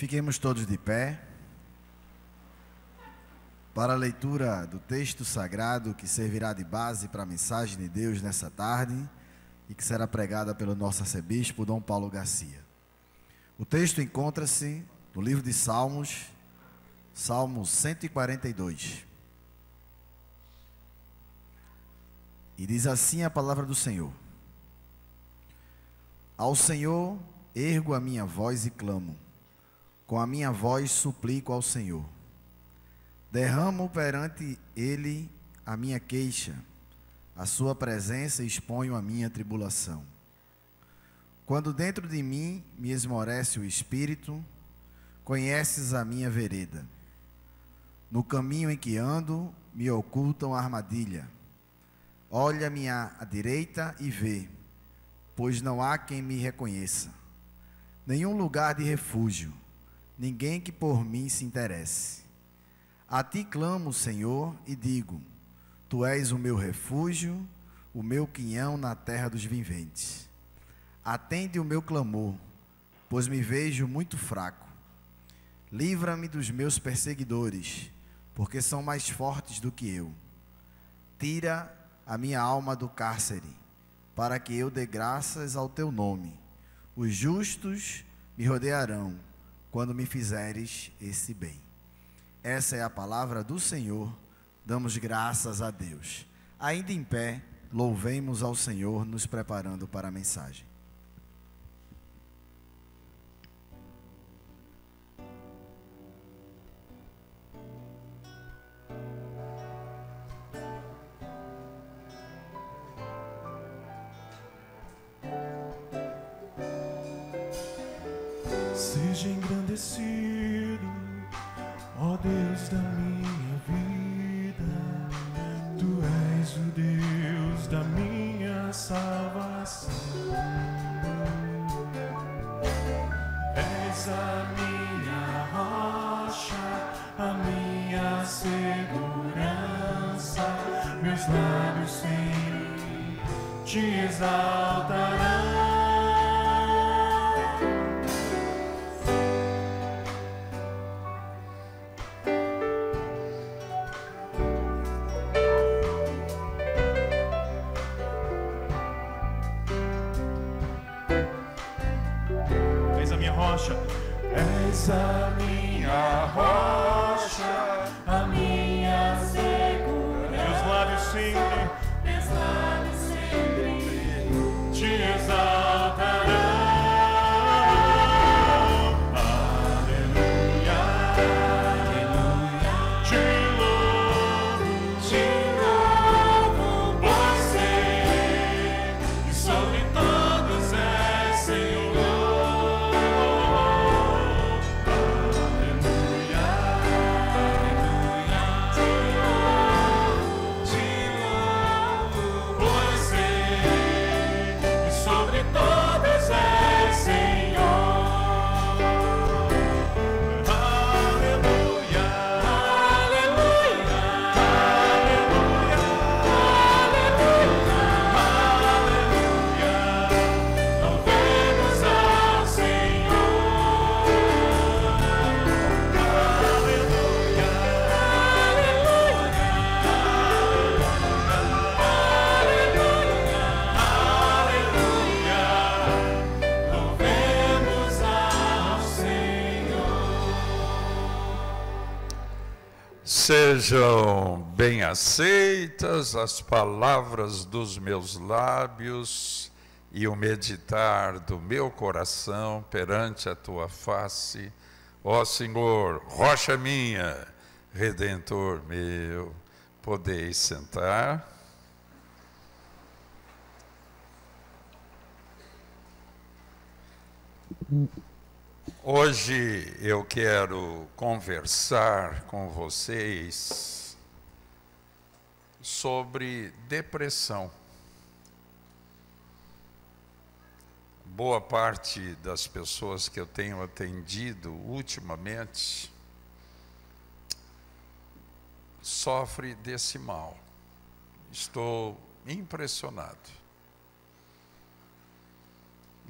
Fiquemos todos de pé para a leitura do texto sagrado que servirá de base para a mensagem de Deus nessa tarde e que será pregada pelo nosso arcebispo Dom Paulo Garcia. O texto encontra-se no livro de Salmos, Salmo 142. E diz assim a palavra do Senhor: Ao Senhor ergo a minha voz e clamo, com a minha voz suplico ao Senhor. Derramo perante Ele a minha queixa, à sua presença exponho a minha tribulação. Quando dentro de mim me esmorece o espírito, conheces a minha vereda. No caminho em que ando, me ocultam a armadilha. Olha-me à direita e vê, pois não há quem me reconheça. Nenhum lugar de refúgio, ninguém que por mim se interesse. A ti clamo, Senhor, e digo: Tu és o meu refúgio, o meu quinhão na terra dos viventes. Atende o meu clamor, pois me vejo muito fraco. Livra-me dos meus perseguidores, porque são mais fortes do que eu. Tira a minha alma do cárcere, para que eu dê graças ao teu nome. Os justos me rodearão, quando me fizeres esse bem. Essa é a palavra do Senhor, damos graças a Deus. Ainda em pé, louvemos ao Senhor, nos preparando para a mensagem. Seja engrandecido, ó Deus da minha vida, Tu és o Deus da minha salvação. És a minha rocha, a minha segurança, meus lábios sempre te exaltarão. És a minha rocha, a minha segurança. Meus lábios sempre te exaltarão. Aleluia, aleluia. Te louvo, pois sei que sobre todos és Senhor. Sejam bem aceitas as palavras dos meus lábios e o meditar do meu coração perante a tua face, ó Senhor, rocha minha, Redentor meu. Podeis sentar. Hoje eu quero conversar com vocês sobre depressão. Boa parte das pessoas que eu tenho atendido ultimamente sofre desse mal. Estou impressionado.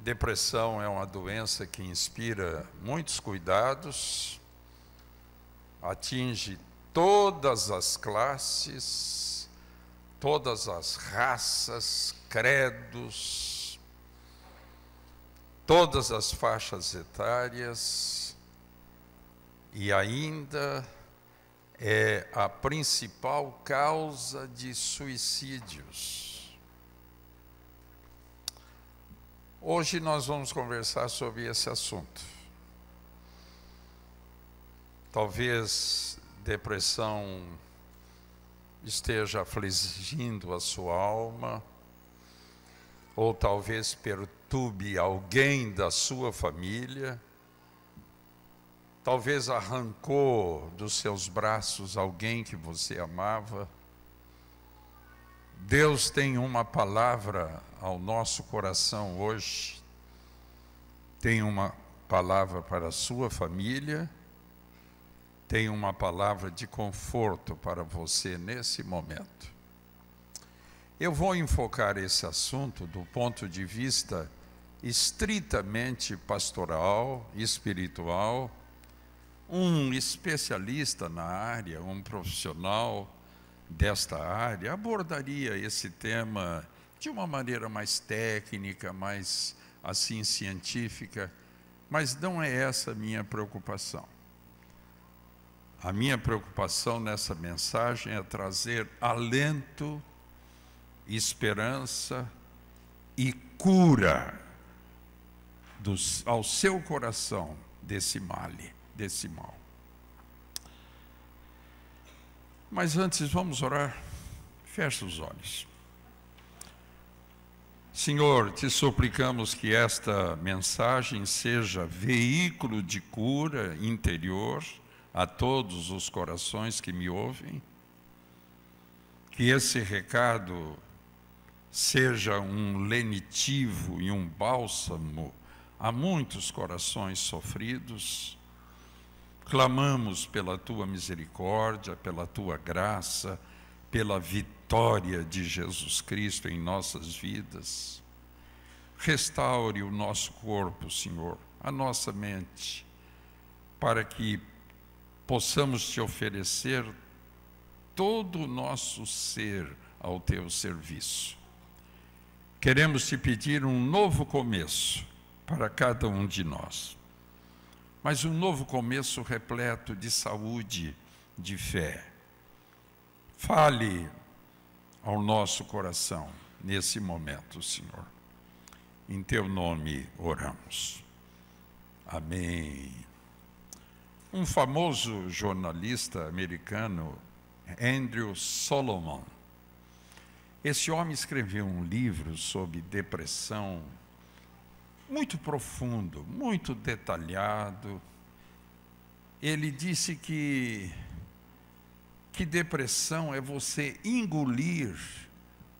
Depressão é uma doença que inspira muitos cuidados, atinge todas as classes, todas as raças, credos, todas as faixas etárias e ainda é a principal causa de suicídios. Hoje nós vamos conversar sobre esse assunto. Talvez depressão esteja afligindo a sua alma, ou talvez perturbe alguém da sua família, talvez arrancou dos seus braços alguém que você amava. Deus tem uma palavra ao nosso coração hoje, tem uma palavra para a sua família, tem uma palavra de conforto para você nesse momento. Eu vou enfocar esse assunto do ponto de vista estritamente pastoral, espiritual. Um especialista na área, um profissional desta área, abordaria esse tema de uma maneira mais técnica, mais assim científica, mas não é essa a minha preocupação. A minha preocupação nessa mensagem é trazer alento, esperança e cura ao seu coração desse mal. Mas antes, vamos orar. Feche os olhos. Senhor, te suplicamos que esta mensagem seja veículo de cura interior a todos os corações que me ouvem, que esse recado seja um lenitivo e um bálsamo a muitos corações sofridos. Clamamos pela tua misericórdia, pela tua graça, pela vitória de Jesus Cristo em nossas vidas. Restaure o nosso corpo, Senhor, a nossa mente, para que possamos te oferecer todo o nosso ser ao teu serviço. Queremos te pedir um novo começo para cada um de nós, mas um novo começo repleto de saúde, de fé. Fale ao nosso coração nesse momento, Senhor. Em teu nome oramos. Amém. Um famoso jornalista americano, Andrew Solomon, esse homem escreveu um livro sobre depressão muito profundo, muito detalhado. Ele disse que depressão é você engolir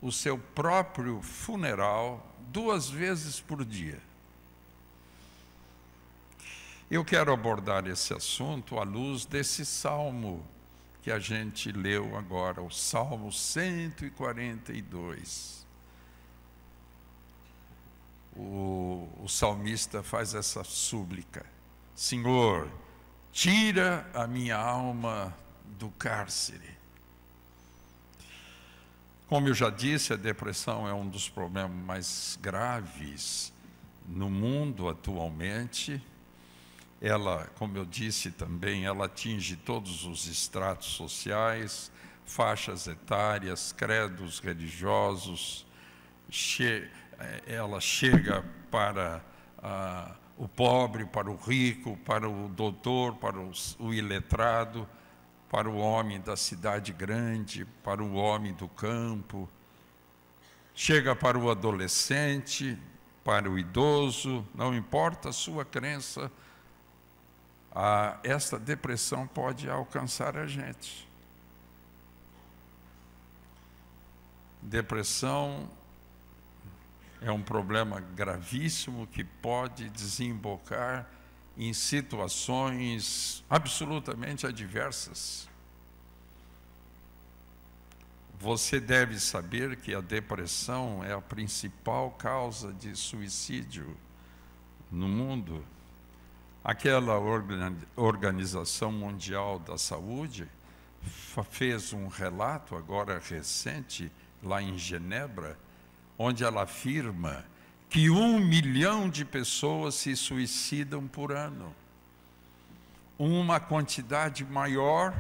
o seu próprio funeral 2 vezes por dia. Eu quero abordar esse assunto à luz desse salmo que a gente leu agora, o Salmo 142. O salmista faz essa súplica: Senhor, tira a minha alma do cárcere. Como eu já disse, a depressão é um dos problemas mais graves no mundo atualmente. Ela, como eu disse também, ela atinge todos os estratos sociais, faixas etárias, credos religiosos. Ela chega para o pobre, para o rico, para o doutor, para o iletrado, para o homem da cidade grande, para o homem do campo. Chega para o adolescente, para o idoso, não importa a sua crença, esta depressão pode alcançar a gente. Depressão é um problema gravíssimo que pode desembocar em situações absolutamente adversas. Você deve saber que a depressão é a principal causa de suicídio no mundo. Aquela Organização Mundial da Saúde fez um relato agora recente, lá em Genebra, onde ela afirma que 1 milhão de pessoas se suicidam por ano. Uma quantidade maior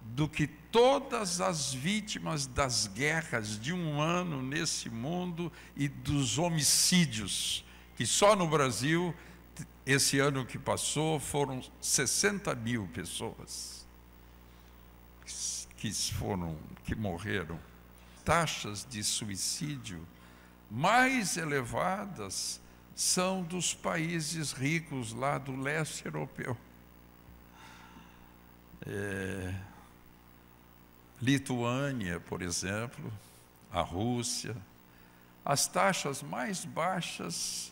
do que todas as vítimas das guerras de um ano nesse mundo e dos homicídios, que só no Brasil, esse ano que passou, foram 60 mil pessoas que morreram. Taxas de suicídio mais elevadas são dos países ricos lá do leste europeu. Lituânia, por exemplo, a Rússia. As taxas mais baixas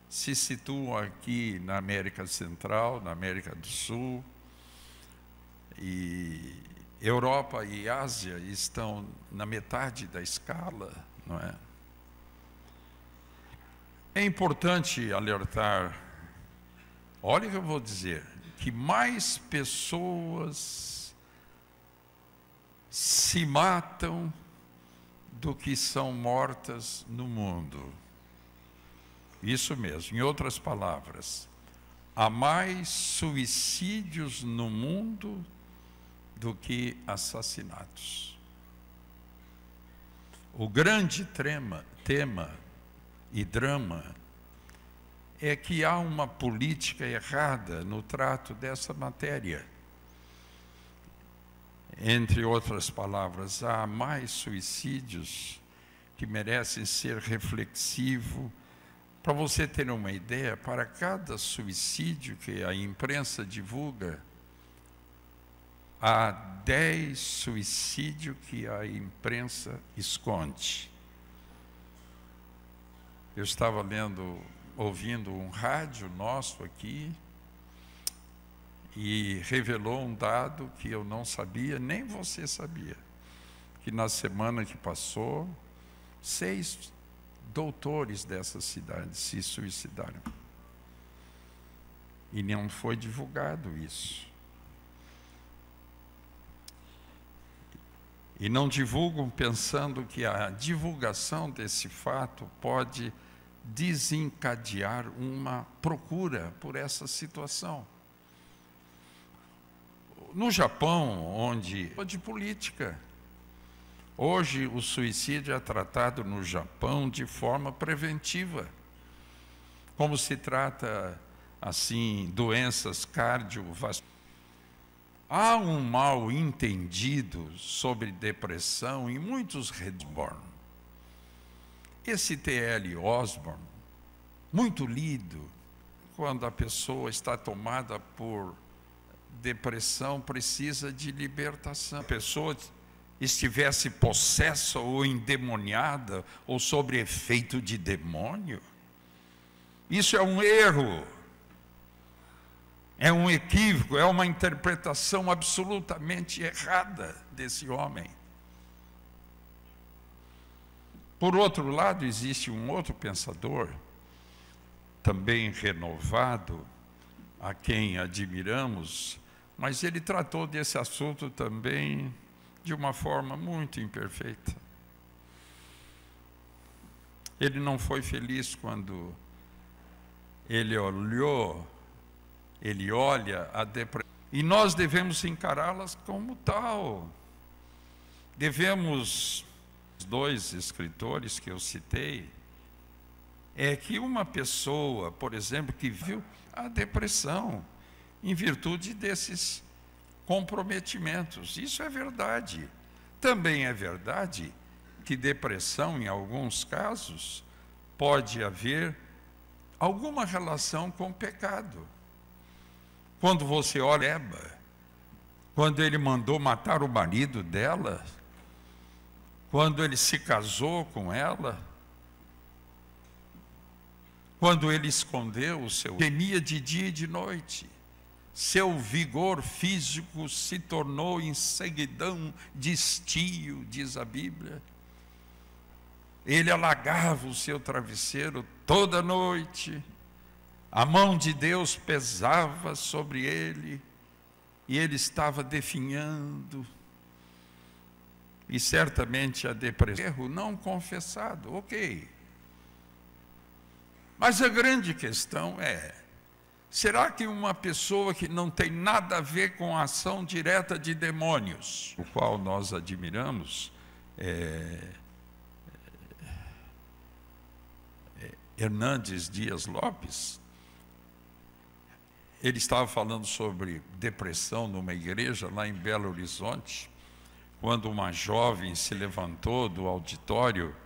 se situam aqui na América Central, na América do Sul, e Europa e Ásia estão na metade da escala, não é? É importante alertar, olha o que eu vou dizer, que mais pessoas se matam do que são mortas no mundo. Isso mesmo, em outras palavras, há mais suicídios no mundo do que assassinatos. O grande tema e drama é que há uma política errada no trato dessa matéria. Entre outras palavras, há mais suicídios que merecem ser reflexivos. Para você ter uma ideia, para cada suicídio que a imprensa divulga, há 10 suicídios que a imprensa esconde. Eu estava ouvindo um rádio nosso aqui, e revelou um dado que eu não sabia, nem você sabia, que na semana que passou, 6 doutores dessa cidade se suicidaram. E não foi divulgado isso. E não divulgam pensando que a divulgação desse fato pode desencadear uma procura por essa situação. No Japão, onde de política, hoje o suicídio é tratado no Japão de forma preventiva, como se trata assim doenças cardiovasculares. Há um mal entendido sobre depressão em muitos Osborne. Esse T.L. Osborne, muito lido, quando a pessoa está tomada por depressão, precisa de libertação. Se a pessoa estivesse possessa ou endemoniada ou sobre efeito de demônio, isso é um erro, é um equívoco, é uma interpretação absolutamente errada desse homem. Por outro lado, existe um outro pensador, também renovado, a quem admiramos, mas ele tratou desse assunto também de uma forma muito imperfeita. Ele não foi feliz quando ele olha a depressão. E nós devemos encará-las como tal. Devemos, os 2 escritores que eu citei, é que uma pessoa, por exemplo, que viu a depressão em virtude desses comprometimentos. Isso é verdade. Também é verdade que depressão, em alguns casos, pode haver alguma relação com o pecado. Quando você olha, quando ele mandou matar o marido dela, quando ele se casou com ela, quando ele escondeu o seu, gemia de dia e de noite, seu vigor físico se tornou em ceguidão de estio, diz a Bíblia. Ele alagava o seu travesseiro toda noite, A mão de Deus pesava sobre ele e ele estava definhando. E certamente a depressão, erro não confessado, ok. Mas a grande questão é, será que uma pessoa que não tem nada a ver com a ação direta de demônios, o qual nós admiramos, Hernandes Dias Lopes, ele estava falando sobre depressão numa igreja lá em Belo Horizonte, quando uma jovem se levantou do auditório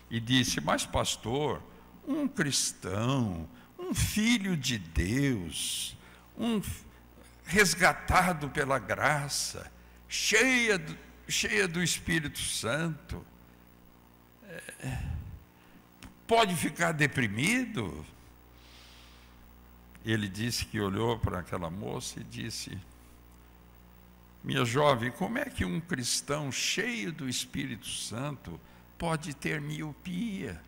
e disse: mas pastor, um cristão, um filho de Deus, um resgatado pela graça, cheia do Espírito Santo, pode ficar deprimido? Ele disse que olhou para aquela moça e disse: minha jovem, como é que um cristão cheio do Espírito Santo pode ter miopia,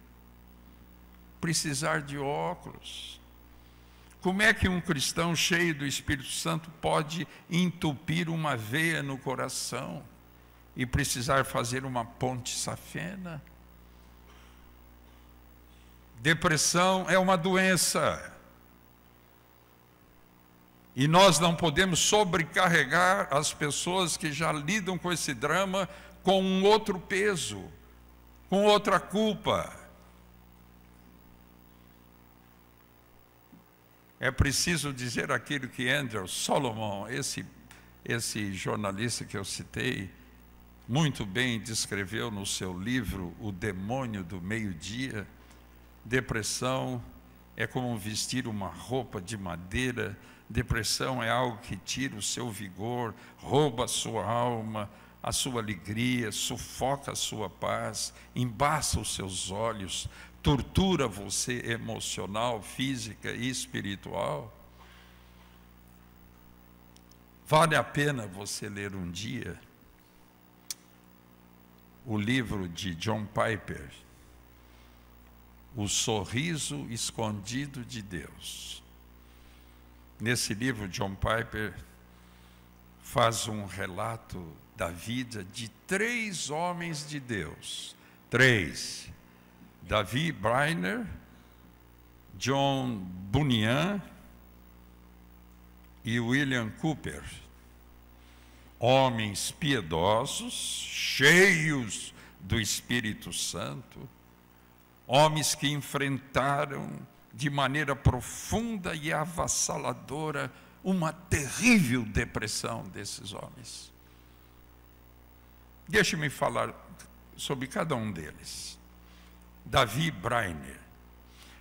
precisar de óculos? Como é que um cristão cheio do Espírito Santo pode entupir uma veia no coração e precisar fazer uma ponte safena? Depressão é uma doença. E nós não podemos sobrecarregar as pessoas que já lidam com esse drama com um outro peso, com outra culpa. É preciso dizer aquilo que Andrew Solomon, esse jornalista que eu citei, muito bem descreveu no seu livro O Demônio do Meio-Dia. Depressão é como vestir uma roupa de madeira. Depressão é algo que tira o seu vigor, rouba a sua alma, a sua alegria, sufoca a sua paz, embaça os seus olhos, tortura você emocional, física e espiritual. Vale a pena você ler um dia o livro de John Piper, O Sorriso Escondido de Deus. Nesse livro, John Piper faz um relato da vida de 3 homens de Deus. 3. Davi Brainerd, John Bunyan e William Cooper. Homens piedosos, cheios do Espírito Santo, homens que enfrentaram de maneira profunda e avassaladora uma terrível depressão desses homens. Deixe-me falar sobre cada um deles. Davi Brainerd,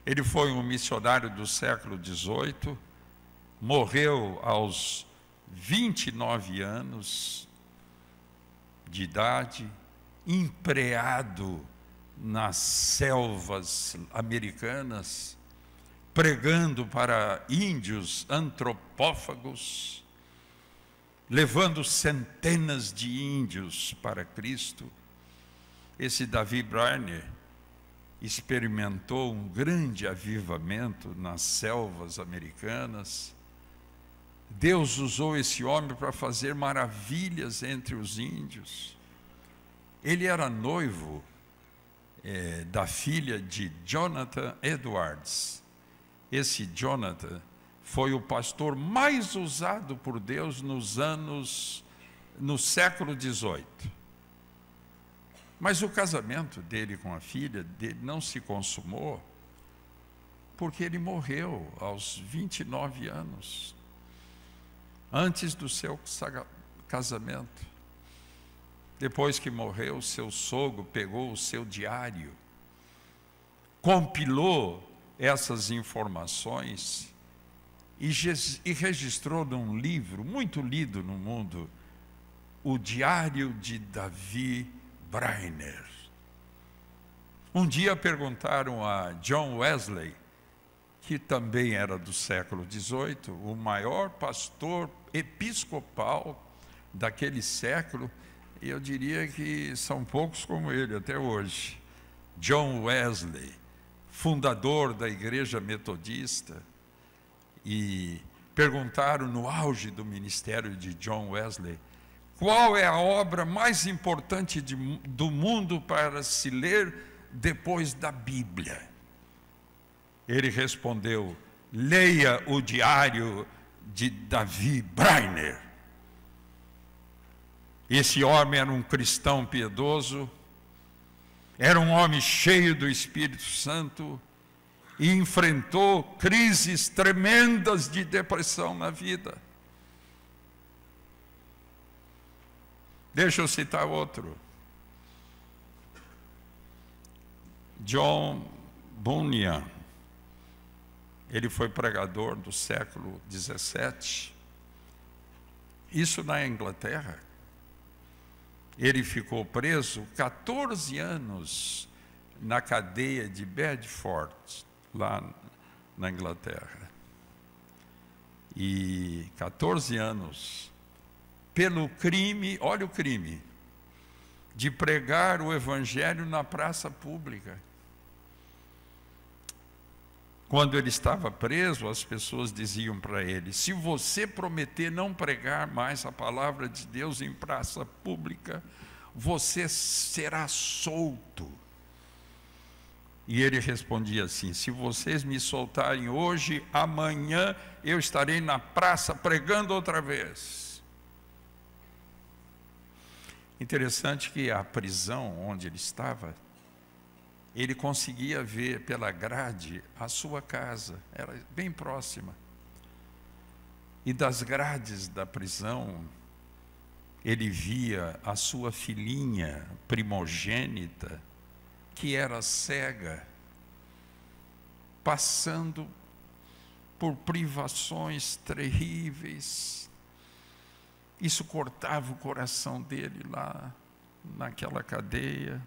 ele foi um missionário do século XVIII, morreu aos 29 anos de idade, empreado nas selvas americanas, pregando para índios antropófagos, levando centenas de índios para Cristo. Esse Davi Brainerd experimentou um grande avivamento nas selvas americanas. Deus usou esse homem para fazer maravilhas entre os índios. Ele era noivo da filha de Jonathan Edwards. Esse Jonathan foi o pastor mais usado por Deus no século XVIII. Mas o casamento dele com a filha dele não se consumou, porque ele morreu aos 29 anos, antes do seu casamento. Depois que morreu, seu sogro pegou o seu diário, compilou essas informações e registrou num livro muito lido no mundo, o Diário de Davi Brainerd. Um dia perguntaram a John Wesley, que também era do século XVIII, o maior pastor episcopal daquele século, e eu diria que são poucos como ele até hoje. John Wesley, fundador da Igreja Metodista, e perguntaram no auge do ministério de John Wesley, qual é a obra mais importante do mundo para se ler depois da Bíblia? Ele respondeu, leia o diário de Davi Brainerd. Esse homem era um cristão piedoso, era um homem cheio do Espírito Santo e enfrentou crises tremendas de depressão na vida. Deixa eu citar outro. John Bunyan. Ele foi pregador do século 17. Isso na Inglaterra. Ele ficou preso 14 anos na cadeia de Bedford, lá na Inglaterra. E 14 anos pelo crime, olha o crime, de pregar o evangelho na praça pública. Quando ele estava preso, as pessoas diziam para ele, se você prometer não pregar mais a palavra de Deus em praça pública, você será solto. E ele respondia assim, se vocês me soltarem hoje, amanhã eu estarei na praça pregando outra vez. Interessante que a prisão onde ele estava, ele conseguia ver pela grade a sua casa, era bem próxima. E das grades da prisão, ele via a sua filhinha primogênita, que era cega, passando por privações terríveis. Isso cortava o coração dele lá naquela cadeia.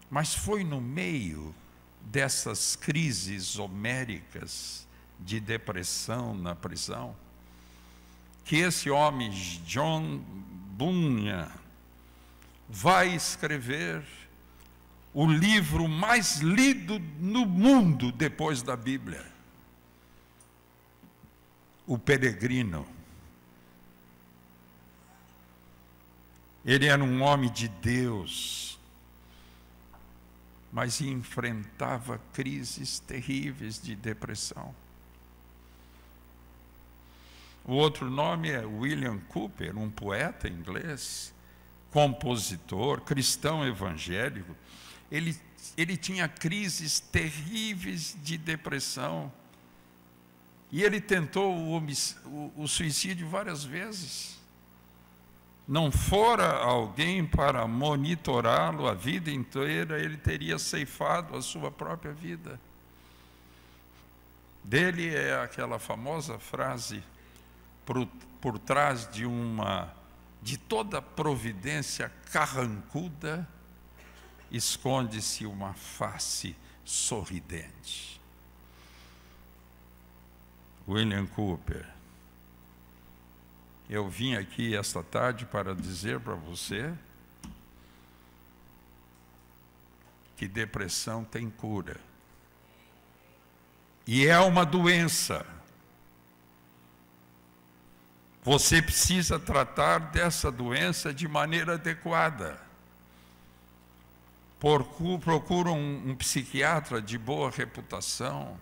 Mas foi no meio dessas crises homéricas de depressão na prisão que esse homem, John Bunyan, vai escrever o livro mais lido no mundo depois da Bíblia, O Peregrino. Ele era um homem de Deus, mas enfrentava crises terríveis de depressão. O outro nome é William Cowper, um poeta inglês, compositor, cristão evangélico. Ele tinha crises terríveis de depressão. E ele tentou o suicídio várias vezes. Não fora alguém para monitorá-lo a vida inteira, ele teria ceifado a sua própria vida. Dele é aquela famosa frase, por trás de toda providência carrancuda, esconde-se uma face sorridente. William Cowper. Eu vim aqui esta tarde para dizer para você que depressão tem cura. E é uma doença. Você precisa tratar dessa doença de maneira adequada. Procura um psiquiatra de boa reputação.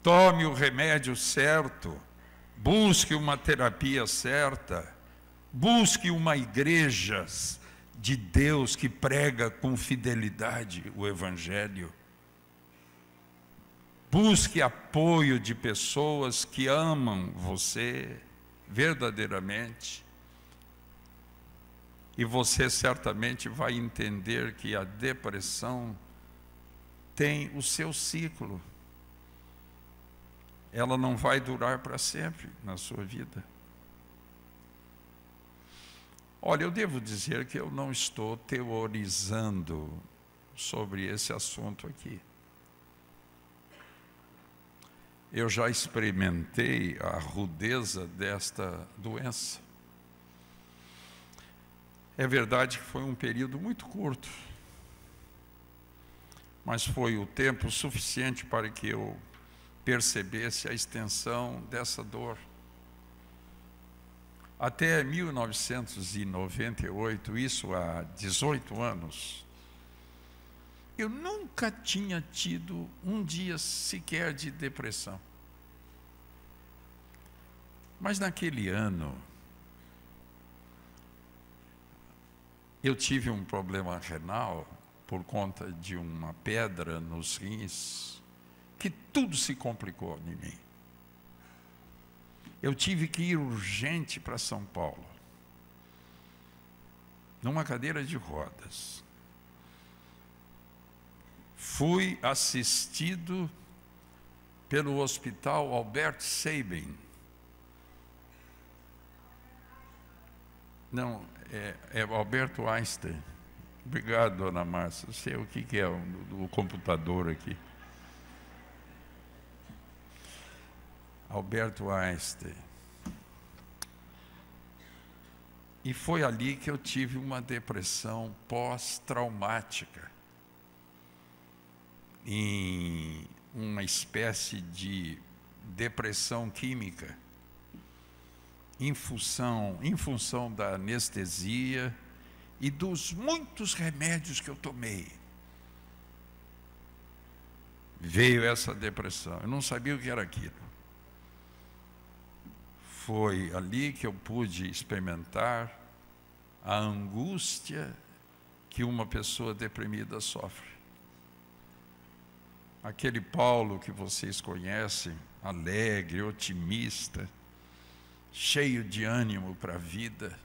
Tome o remédio certo. Busque uma terapia certa, busque uma igreja de Deus que prega com fidelidade o Evangelho. Busque apoio de pessoas que amam você verdadeiramente. E você certamente vai entender que a depressão tem o seu ciclo. Ela não vai durar para sempre na sua vida. Olha, eu devo dizer que eu não estou teorizando sobre esse assunto aqui. Eu já experimentei a rudeza desta doença. É verdade que foi um período muito curto, mas foi o tempo suficiente para que eu percebesse a extensão dessa dor. Até 1998, isso há 18 anos, eu nunca tinha tido um dia sequer de depressão. Mas naquele ano, eu tive um problema renal por conta de uma pedra nos rins, que tudo se complicou em mim. Eu tive que ir urgente para São Paulo, numa cadeira de rodas. Fui assistido pelo Hospital Albert Sabin. Não, é Alberto Einstein. Obrigado, dona Márcia. Eu sei o que é o computador aqui. Alberto Einstein. E foi ali que eu tive uma depressão pós-traumática, em uma espécie de depressão química, em função da anestesia e dos muitos remédios que eu tomei. Veio essa depressão, eu não sabia o que era aquilo. Foi ali que eu pude experimentar a angústia que uma pessoa deprimida sofre. Aquele Paulo que vocês conhecem, alegre, otimista, cheio de ânimo para a vida,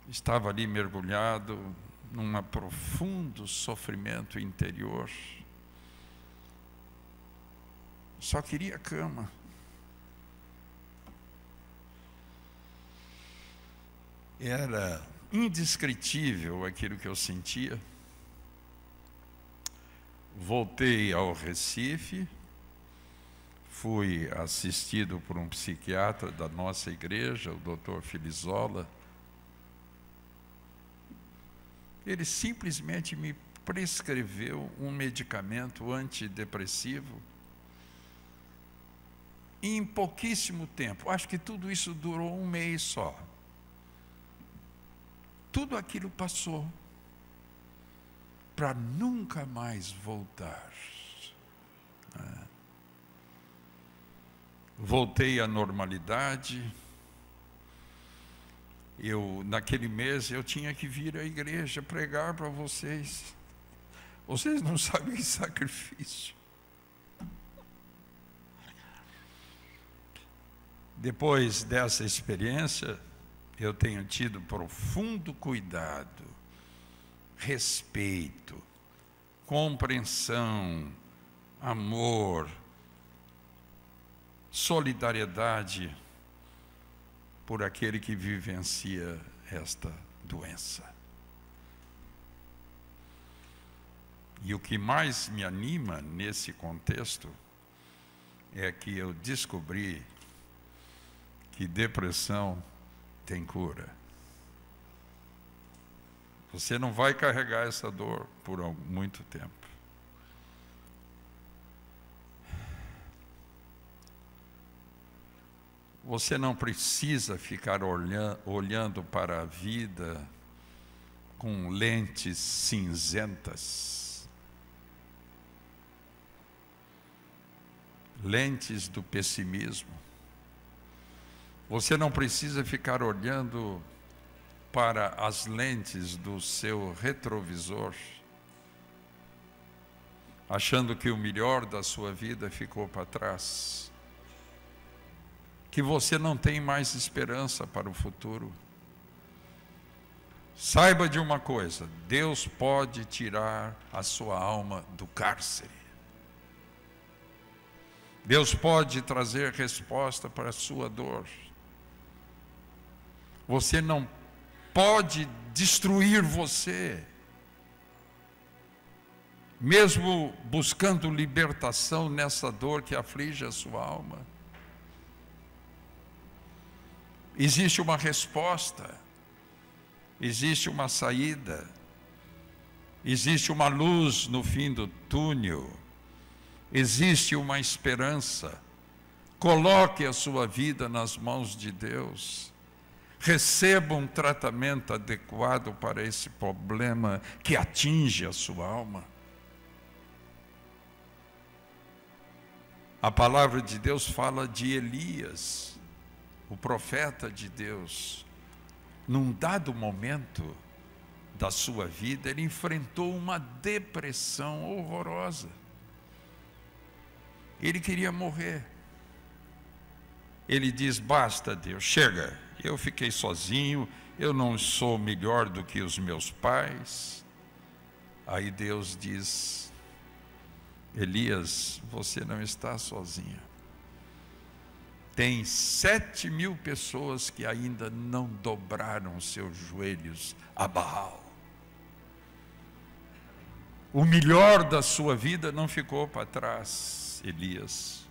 estava ali mergulhado num profundo sofrimento interior. Só queria cama. Era indescritível aquilo que eu sentia. Voltei ao Recife, fui assistido por um psiquiatra da nossa igreja, o Dr. Filizola. Ele simplesmente me prescreveu um medicamento antidepressivo. E em pouquíssimo tempo, acho que tudo isso durou um mês só. Tudo aquilo passou para nunca mais voltar. Voltei à normalidade. Naquele mês, eu tinha que vir à igreja pregar para vocês. Vocês não sabem que sacrifício. Depois dessa experiência, eu tenho tido profundo cuidado, respeito, compreensão, amor, solidariedade por aquele que vivencia esta doença. E o que mais me anima nesse contexto é que eu descobri que depressão tem cura. Você não vai carregar essa dor por muito tempo. Você não precisa ficar olhando para a vida com lentes cinzentas, lentes do pessimismo. Você não precisa ficar olhando para as lentes do seu retrovisor, achando que o melhor da sua vida ficou para trás, que você não tem mais esperança para o futuro. Saiba de uma coisa: Deus pode tirar a sua alma do cárcere. Deus pode trazer resposta para a sua dor. Você não pode destruir você. Mesmo buscando libertação nessa dor que aflige a sua alma, existe uma resposta, existe uma saída, existe uma luz no fim do túnel, Existe uma esperança. Coloque a sua vida nas mãos de Deus. Receba um tratamento adequado para esse problema que atinge a sua alma. A palavra de Deus fala de Elias, o profeta de Deus. Num dado momento da sua vida, ele enfrentou uma depressão horrorosa. Ele queria morrer. Ele diz: basta, Deus, chega, eu fiquei sozinho, eu não sou melhor do que os meus pais. Aí Deus diz: Elias, você não está sozinho. Tem 7.000 pessoas que ainda não dobraram seus joelhos a Baal. O melhor da sua vida não ficou para trás, Elias.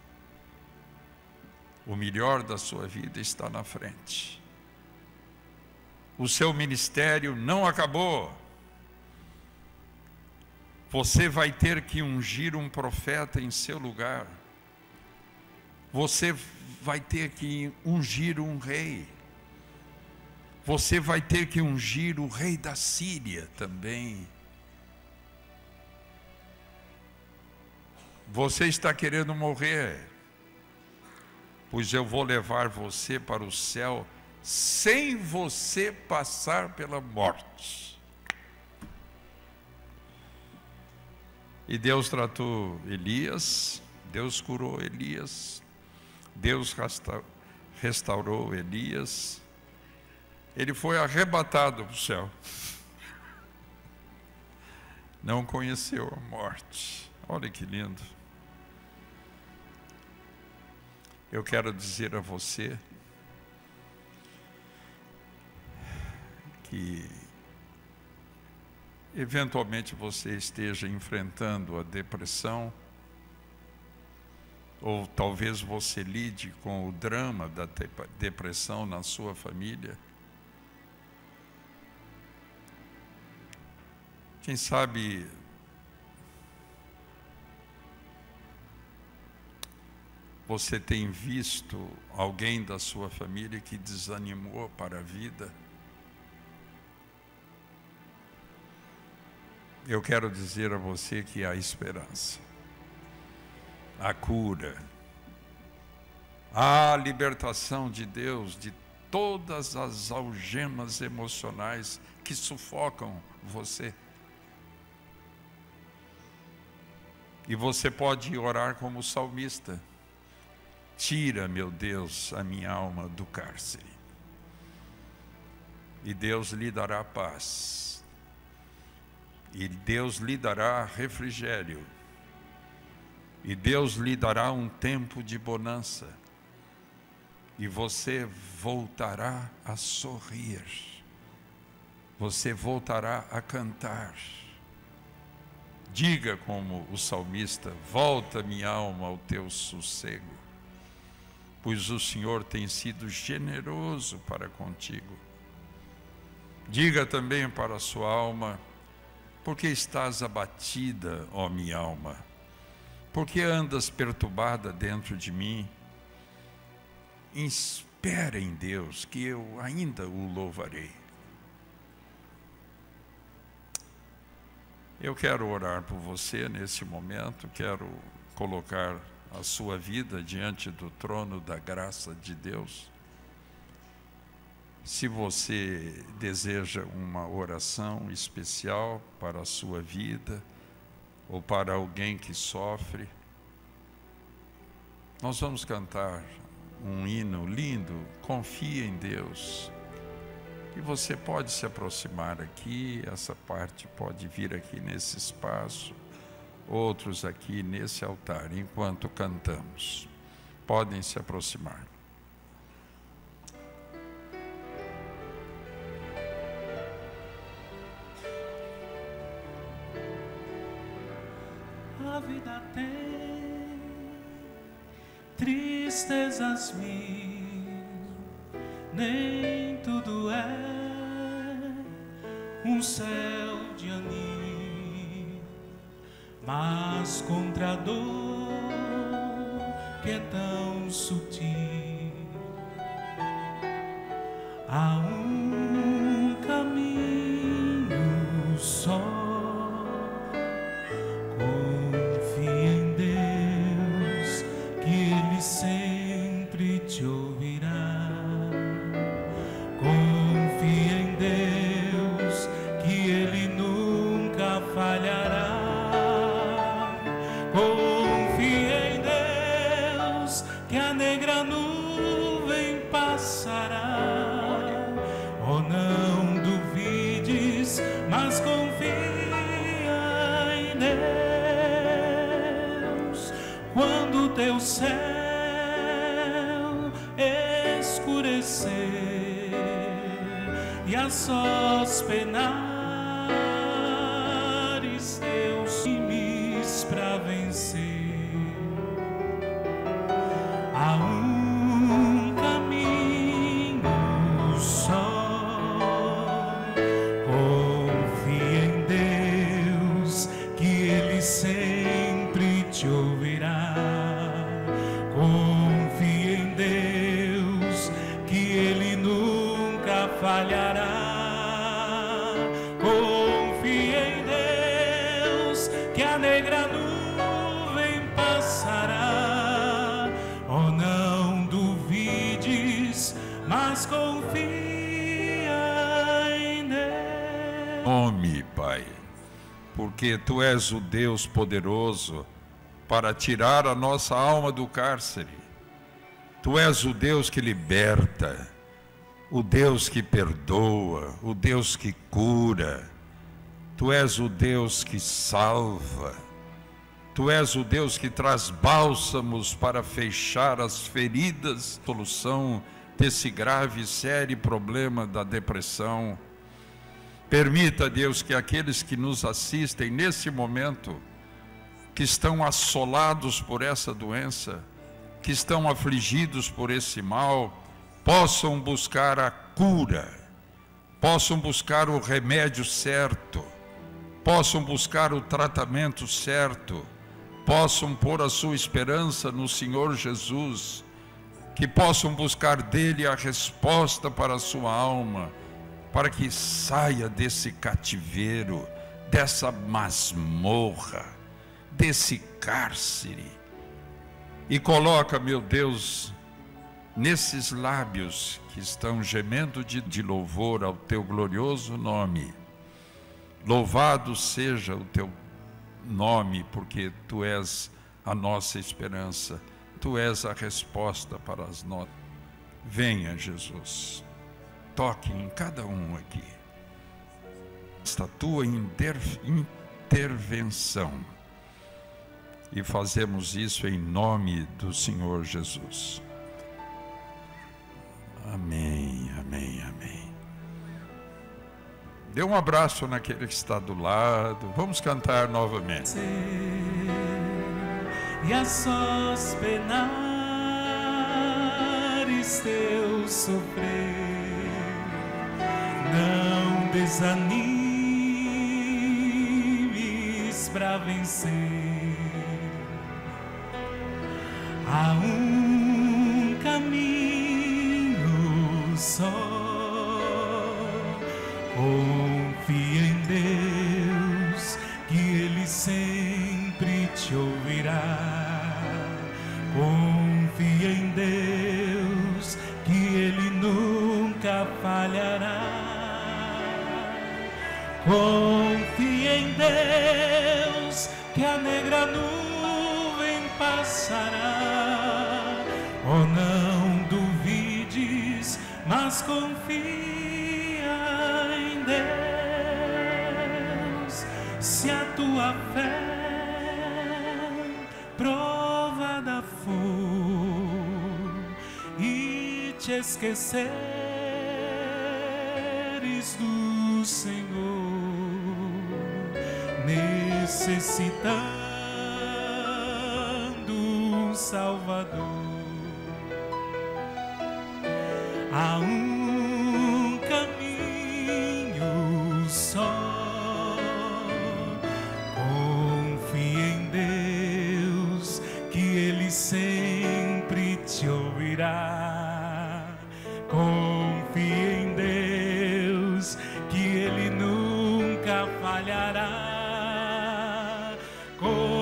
O melhor da sua vida está na frente. O seu ministério não acabou. Você vai ter que ungir um profeta em seu lugar. Você vai ter que ungir um rei. Você vai ter que ungir o rei da Síria também. Você está querendo morrer, pois eu vou levar você para o céu sem você passar pela morte. E Deus tratou Elias, Deus curou Elias, Deus restaurou Elias. Ele foi arrebatado para o céu. Não conheceu a morte. Olha que lindo. Eu quero dizer a você que eventualmente você esteja enfrentando a depressão, ou talvez você lide com o drama da depressão na sua família. Quem sabe você tem visto alguém da sua família que desanimou para a vida. Eu quero dizer a você que há esperança, há cura, há libertação de Deus de todas as algemas emocionais que sufocam você. E você pode orar como o salmista: tira, meu Deus, a minha alma do cárcere. E Deus lhe dará paz. E Deus lhe dará refrigério. E Deus lhe dará um tempo de bonança. E você voltará a sorrir. Você voltará a cantar. Diga como o salmista: volta minha alma ao teu sossego, pois o Senhor tem sido generoso para contigo. Diga também para a sua alma: por que estás abatida, ó minha alma? Por que andas perturbada dentro de mim? Espera em Deus, que eu ainda o louvarei. Eu quero orar por você nesse momento, quero colocar a sua vida diante do trono da graça de Deus. Se você deseja uma oração especial para a sua vida, ou para alguém que sofre, nós vamos cantar um hino lindo, Confia em Deus. E você pode se aproximar aqui, essa parte pode vir aqui nesse espaço, outros aqui nesse altar, enquanto cantamos. Podem se aproximar. A vida tem tristezas mil, nem tudo é um céu de anil, mas contra a dor que é tão sutil. Há um caminho só. Confia em Deus, que Ele sempre te ouvirá. Confia em Deus, que Ele nunca falhará. Confia em Deus, que a negra nuvem passará. Oh, não duvides, mas confia em Deus. Quando teu céu escurecer e a sós penares teus times pra vencer, há um caminho só. Confia em Deus, que Ele sempre te ouvirá. Confia em Deus, que Ele nunca falhará. Confia em Deus, que a negra nuvem passará. Oh, não duvides, mas confia em Deus. Nome, Pai, porque Tu és o Deus poderoso para tirar a nossa alma do cárcere. Tu és o Deus que liberta, o Deus que perdoa, o Deus que cura. Tu és o Deus que salva. Tu és o Deus que traz bálsamos para fechar as feridas, solução desse grave e sério problema da depressão. Permita, Deus, que aqueles que nos assistem nesse momento, que estão assolados por essa doença, que estão afligidos por esse mal, possam buscar a cura, possam buscar o remédio certo, possam buscar o tratamento certo, possam pôr a sua esperança no Senhor Jesus, que possam buscar dele a resposta para a sua alma, para que saia desse cativeiro, dessa masmorra, desse cárcere, e coloca, meu Deus, nesses lábios que estão gemendo de louvor ao teu glorioso nome. Louvado seja o teu nome, porque tu és a nossa esperança, tu és a resposta para as nossas. Venha, Jesus, toque em cada um aqui, esta tua intervenção, e fazemos isso em nome do Senhor Jesus. Amém, amém, amém. Dê um abraço naquele que está do lado. Vamos cantar novamente. E a sós penares teu sofrer, não desanimes pra vencer. Há um caminho só. Confia em Deus, que Ele sempre te ouvirá. Confia em Deus, que Ele nunca falhará. Confia em Deus, que a negra nuvem passará. Oh, não duvides, mas confia em Deus. Se a tua fé provada for e te esqueceres do Senhor, necessitando um Salvador, há um caminho só. Confia em Deus, que Ele sempre Confie em Deus, que Ele nunca falhará. Confie